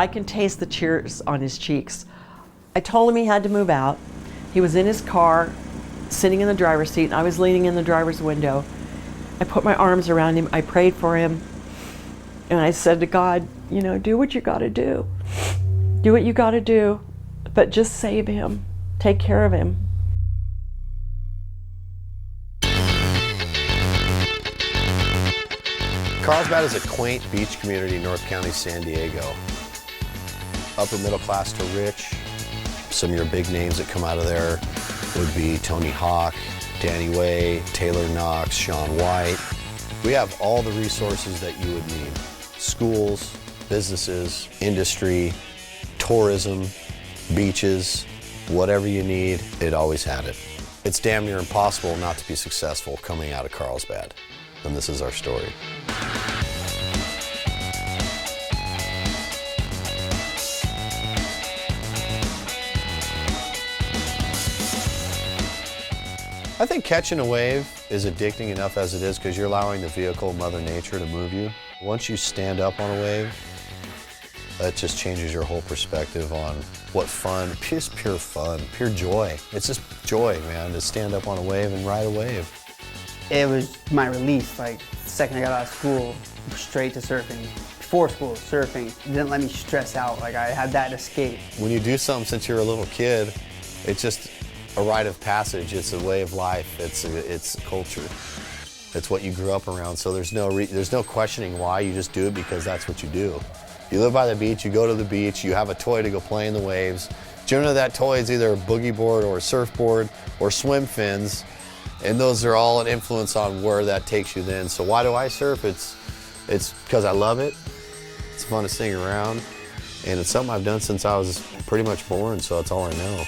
I can taste the tears on his cheeks. I told him he had to move out. He was in his car, sitting in the driver's seat, and I was leaning in the driver's window. I put my arms around him, I prayed for him, and I said to God, you know, do what you gotta do. Do what you gotta do, but just save him. Take care of him. Carlsbad is a quaint beach community in North County, San Diego. Upper middle class to rich. Some of your big names that come out of there would be Tony Hawk, Danny Way, Taylor Knox, Shaun White. We have all the resources that you would need. Schools, businesses, industry, tourism, beaches, whatever you need, it always had it. It's damn near impossible not to be successful coming out of Carlsbad, and this is our story. I think catching a wave is addicting enough as it is because you're allowing the vehicle, Mother Nature, to move you. Once you stand up on a wave, that just changes your whole perspective on what fun, just pure fun, pure joy. It's just joy, man, to stand up on a wave and ride a wave. It was my release, like the second I got out of school, straight to surfing. Before school, surfing. It didn't let me stress out, like I had that escape. When you do something since you're a little kid, it's just a rite of passage. It's a way of life. It's a culture. It's what you grew up around. So there's no questioning why. You just do it because that's what you do. You live by the beach. You go to the beach. You have a toy to go play in the waves. Generally, that toy is either a boogie board or a surfboard or swim fins, and those are all an influence on where that takes you then. So why do I surf? It's because I love it. It's fun to sing around, and it's something I've done since I was pretty much born. So that's all I know.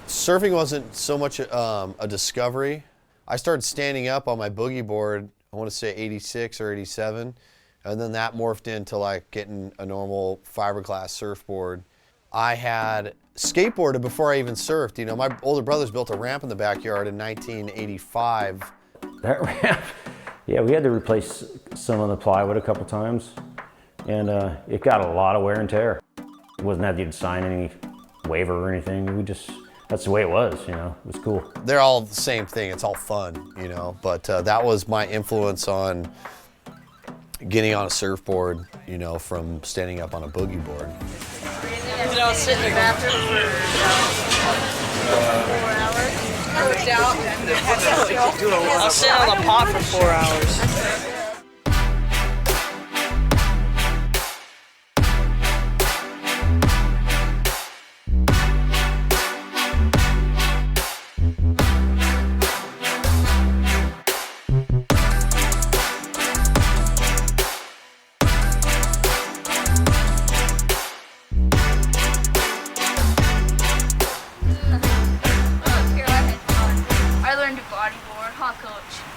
Surfing wasn't so much a discovery. I started standing up on my boogie board, I want to say 86 or 87, and then that morphed into like getting a normal fiberglass surfboard. I had skateboarded before I even surfed. You know, my older brothers built a ramp in the backyard in 1985. That ramp, yeah, we had to replace some of the plywood a couple times, and it got a lot of wear and tear. It wasn't that you'd sign any waiver or anything. That's the way it was, you know, it was cool. They're all the same thing, it's all fun, you know, but that was my influence on getting on a surfboard, you know, from standing up on a boogie board. You know, sit in the bathroom for 4 hours. Worked out. I'll sit on the pot for 4 hours.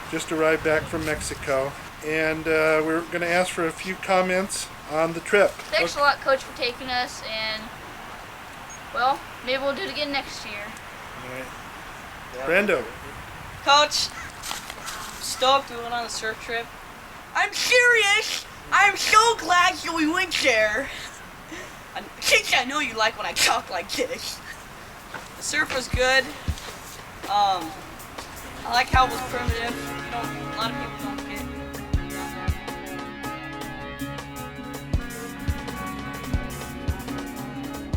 Just arrived back from Mexico, and we're going to ask for a few comments on the trip. Thanks a lot, Coach, for taking us, and, well, maybe we'll do it again next year. All right. Brendo. Coach, stoked we went on a surf trip. I'm serious! I'm so glad that we went there. Since I know you like when I talk like this. The surf was good. I like how it was primitive. A lot of people don't get.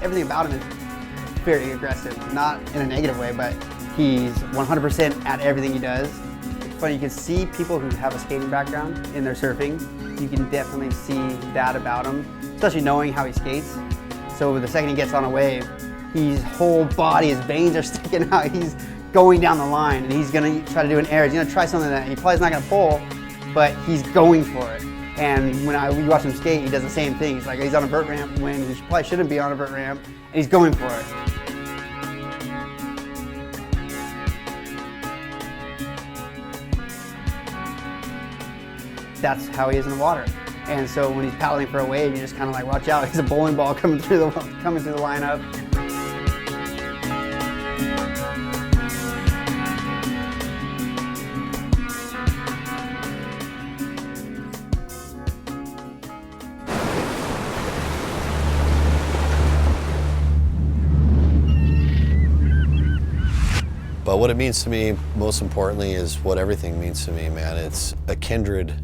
Everything about him is very aggressive, not in a negative way, but he's 100% at everything he does. It's funny, you can see people who have a skating background in their surfing. You can definitely see that about him, especially knowing how he skates. So the second he gets on a wave, his whole body, his veins are sticking out. He's going down the line, and he's gonna try to do an air. He's gonna try something that he probably is not gonna pull, but he's going for it. And when you watch him skate, he does the same thing. He's like, he's on a vert ramp when he probably shouldn't be on a vert ramp, and he's going for it. That's how he is in the water. And so when he's paddling for a wave, you just kind of like, watch out, he's a bowling ball coming through the lineup. But what it means to me, most importantly, is what everything means to me, man. It's a kindred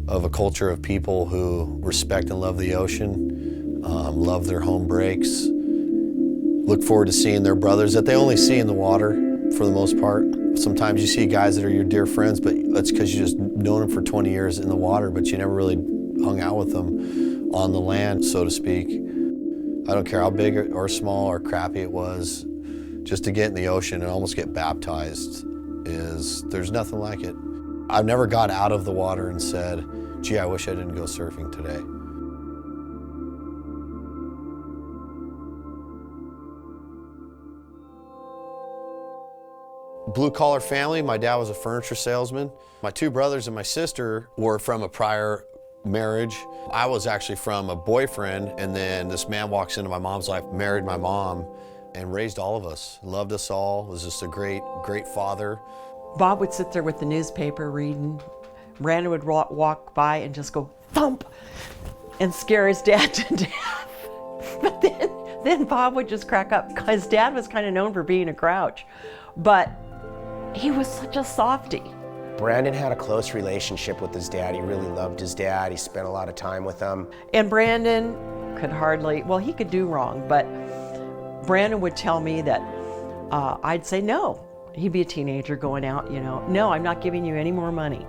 of a culture of people who respect and love the ocean, love their home breaks, look forward to seeing their brothers that they only see in the water for the most part. Sometimes you see guys that are your dear friends, but that's because you just known them for 20 years in the water, but you never really hung out with them on the land, so to speak. I don't care how big or small or crappy it was, just to get in the ocean and almost get baptized there's nothing like it. I've never got out of the water and said, gee, I wish I didn't go surfing today. Blue collar family. My dad was a furniture salesman. My two brothers and my sister were from a prior marriage. I was actually from a boyfriend, and then this man walks into my mom's life, married my mom, and raised all of us, loved us all, was just a great, great father. Bob would sit there with the newspaper reading. Brandon would walk by and just go thump and scare his dad to death. But then Bob would just crack up. His dad was kind of known for being a grouch, but he was such a softie. Brandon had a close relationship with his dad. He really loved his dad. He spent a lot of time with him. And Brandon could hardly, well, he could do wrong, but Brandon would tell me that I'd say no. He'd be a teenager going out, no, I'm not giving you any more money,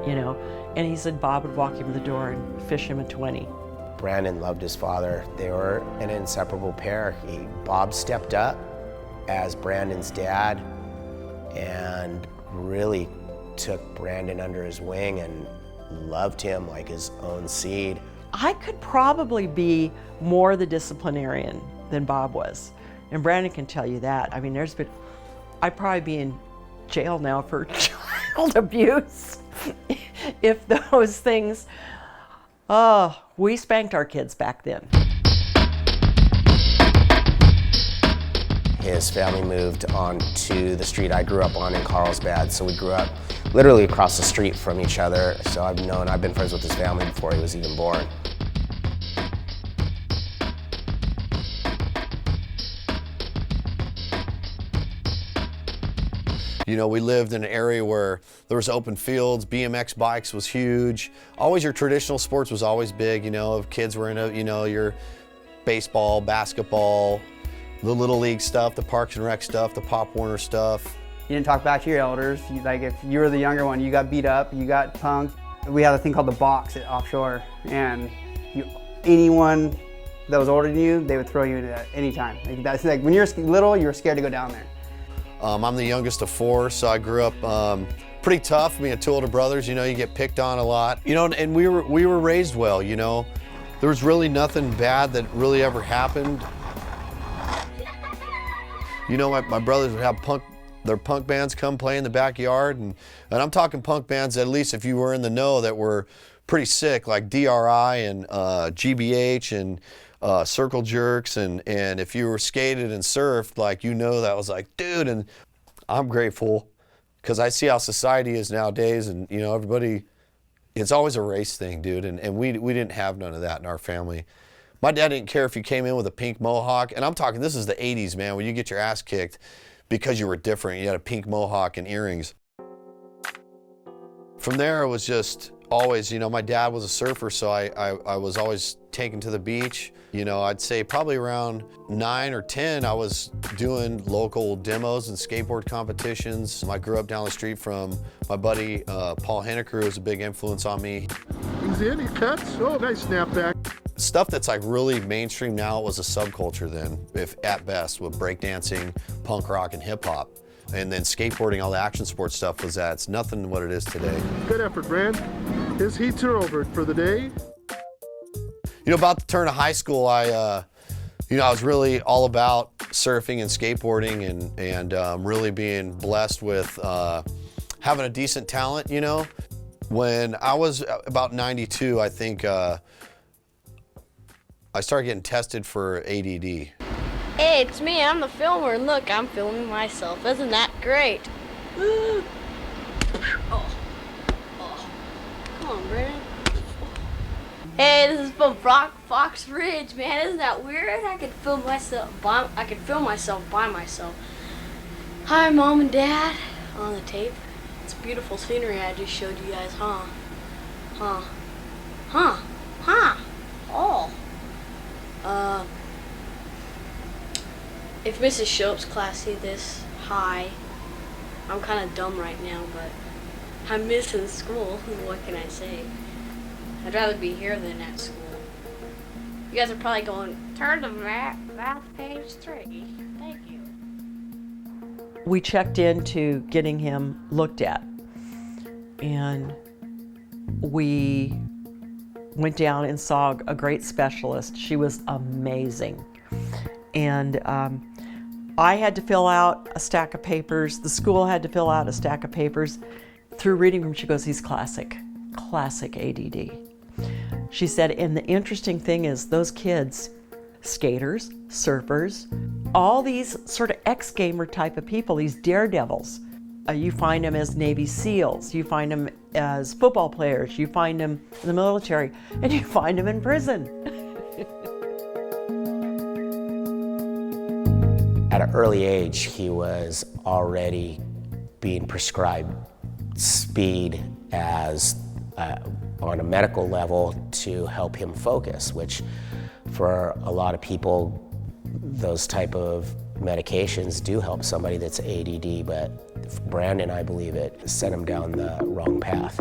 And he said Bob would walk him to the door and fish him a 20. Brandon loved his father. They were an inseparable pair. Bob stepped up as Brandon's dad and really took Brandon under his wing and loved him like his own seed. I could probably be more the disciplinarian than Bob was. And Brandon can tell you that. I mean, I'd probably be in jail now for child abuse if those things, we spanked our kids back then. His family moved on to the street I grew up on in Carlsbad, so we grew up literally across the street from each other. So I've been friends with his family before he was even born. We lived in an area where there was open fields, BMX bikes was huge. Always your traditional sports was always big, if kids were into, your baseball, basketball, the Little League stuff, the Parks and Rec stuff, the Pop Warner stuff. You didn't talk back to your elders. If you were the younger one, you got beat up, you got punked. We had a thing called the box at offshore, and anyone that was older than you, they would throw you into that anytime. That's like when you're little, you were scared to go down there. I'm the youngest of four, so I grew up pretty tough. Me and two older brothers, you get picked on a lot. And we were raised well, There was really nothing bad that really ever happened. My brothers would have their punk bands come play in the backyard, and I'm talking punk bands, at least if you were in the know, that were pretty sick, like DRI and GBH and Circle Jerks, and if you were skated and surfed, that was like, dude. And I'm grateful because I see how society is nowadays, and everybody, it's always a race thing, dude, and we didn't have none of that in our family. My dad didn't care if you came in with a pink mohawk, and I'm talking, this is the 80s, man, when you get your ass kicked because you were different. You had a pink mohawk and earrings. From there, it was just always, my dad was a surfer, so I was always taken to the beach. I'd say probably around 9 or 10, I was doing local demos and skateboard competitions. I grew up down the street from my buddy, Paul Henniker, who was a big influence on me. He's in, he cuts. Oh, nice snapback. Stuff that's really mainstream now was a subculture then, if at best, with breakdancing, punk rock, and hip hop. And then skateboarding, all the action sports stuff was that. It's nothing what it is today. Good effort, Brand. His heats are over for the day. About the turn of high school, I was really all about surfing and skateboarding and really being blessed with having a decent talent, When I was about 92, I think I started getting tested for ADD. Hey, it's me, I'm the filmer, and look, I'm filming myself. Isn't that great? Oh. Come on, Brandon. Hey, this is from Fox Ridge, man. Isn't that weird? I could film myself by myself. Hi, Mom and Dad. On the tape. It's beautiful scenery I just showed you guys, huh? Huh. Huh. Huh. Oh. If Mrs. Shope's class see this, hi. I'm kind of dumb right now, but I'm missing school. What can I say? I'd rather be here than at school. You guys are probably going, turn to math page 3. Thank you. We checked into getting him looked at, and we went down and saw a great specialist. She was amazing. And I had to fill out a stack of papers. The school had to fill out a stack of papers. Through reading them, she goes, he's classic ADD. She said, and the interesting thing is those kids, skaters, surfers, all these sort of ex-gamer type of people, these daredevils, you find them as Navy SEALs, you find them as football players, you find them in the military, and you find them in prison. At an early age, he was already being prescribed speed as on a medical level to help him focus, which for a lot of people, those type of medications do help somebody that's ADD, but for Brandon, I believe it sent him down the wrong path.